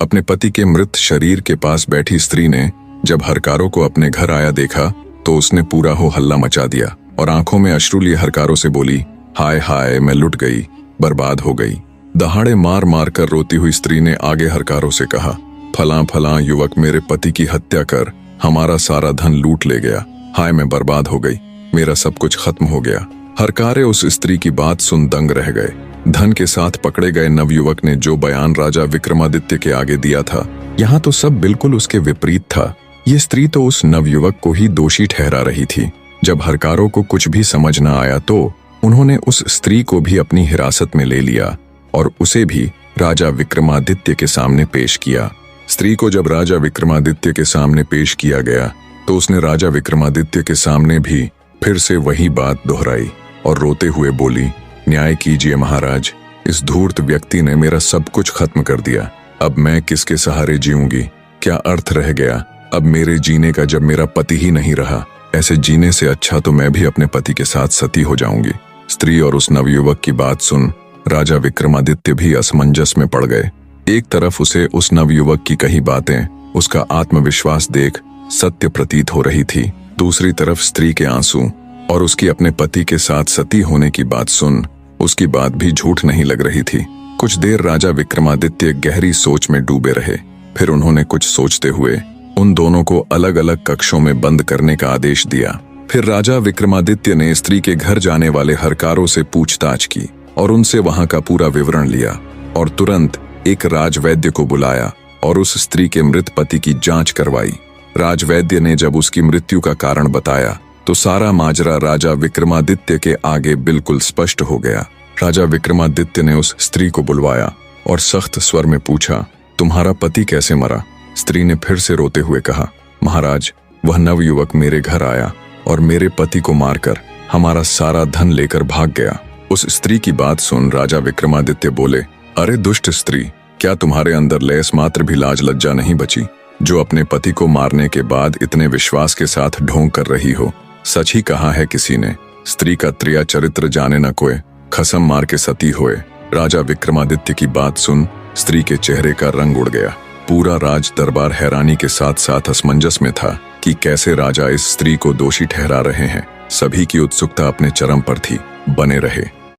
अपने पति के मृत शरीर के पास बैठी स्त्री ने जब हरकारों को अपने घर आया देखा तो उसने पूरा हो हल्ला मचा दिया और आंखों में अश्रु लिए हरकारों से बोली, हाय हाय, मैं लुट गई, बर्बाद हो गई। दहाड़े मार मार कर रोती हुई स्त्री ने आगे हरकारों से कहा, फलां फलां युवक मेरे पति की हत्या कर हमारा सारा धन लूट ले गया। हाय, मैं बर्बाद हो गई, मेरा सब कुछ खत्म हो गया। हरकारे उस स्त्री की बात सुन दंग रह गए। धन के साथ पकड़े गए नवयुवक ने जो बयान राजा विक्रमादित्य के आगे दिया था, यहाँ तो सब बिल्कुल उसके विपरीत था। ये स्त्री तो उस नवयुवक को ही दोषी ठहरा रही थी। जब हरकारों को कुछ भी समझ न आया तो उन्होंने उस स्त्री को भी अपनी हिरासत में ले लिया और उसे भी राजा विक्रमादित्य के सामने पेश किया। स्त्री को जब राजा विक्रमादित्य के सामने पेश किया गया तो उसने राजा विक्रमादित्य के सामने भी फिर से वही बात दोहराई और रोते हुए बोली, न्याय कीजिए महाराज, इस धूर्त व्यक्ति ने मेरा सब कुछ खत्म कर दिया। अब मैं किसके सहारे जीऊंगी? क्या अर्थ रह गया अब मेरे जीने का जब मेरा पति ही नहीं रहा? ऐसे जीने से अच्छा तो मैं भी अपने पति के साथ सती हो जाऊंगी। स्त्री और उस नवयुवक की बात सुन राजा विक्रमादित्य भी असमंजस में पड़ गए। एक तरफ उसे उस नवयुवक की कही बातें, उसका आत्मविश्वास देख सत्य प्रतीत हो रही थी, दूसरी तरफ स्त्री के आंसू और उसकी अपने पति के साथ सती होने की बात सुन उसकी बात भी झूठ नहीं लग रही थी। कुछ देर राजा विक्रमादित्य गहरी सोच में डूबे रहे। फिर उन्होंने कुछ सोचते हुए उन दोनों को अलग अलग कक्षों में बंद करने का आदेश दिया। फिर राजा विक्रमादित्य ने स्त्री के घर जाने वाले हरकारों से पूछताछ की और उनसे वहां का पूरा विवरण लिया और तुरंत एक राजवैद्य को बुलाया और उस स्त्री के मृत पति की जांच करवाई। राजवैद्य ने जब उसकी मृत्यु का कारण बताया तो सारा माजरा राजा विक्रमादित्य के आगे बिल्कुल स्पष्ट हो गया। राजा विक्रमादित्य ने उस स्त्री को बुलवाया और सख्त स्वर में पूछा, तुम्हारा पति कैसे मरा? स्त्री ने फिर से रोते हुए कहा, महाराज, वह नवयुवक मेरे घर आया और मेरे पति को मारकर हमारा सारा धन लेकर भाग गया। उस स्त्री की बात सुन राजा विक्रमादित्य बोले, अरे दुष्ट स्त्री, क्या तुम्हारे अंदर लेस मात्र भी लाज लज्जा नहीं बची, जो अपने पति को मारने के बाद इतने विश्वास के साथ ढोंग कर रही हो? सच ही कहा है किसी ने, स्त्री का त्रिया चरित्र जाने न कोय, खसम मार के सती होए। राजा विक्रमादित्य की बात सुन स्त्री के चेहरे का रंग उड़ गया। पूरा राज दरबार हैरानी के साथ साथ असमंजस में था कि कैसे राजा इस स्त्री को दोषी ठहरा रहे हैं। सभी की उत्सुकता अपने चरम पर थी। बने रहे।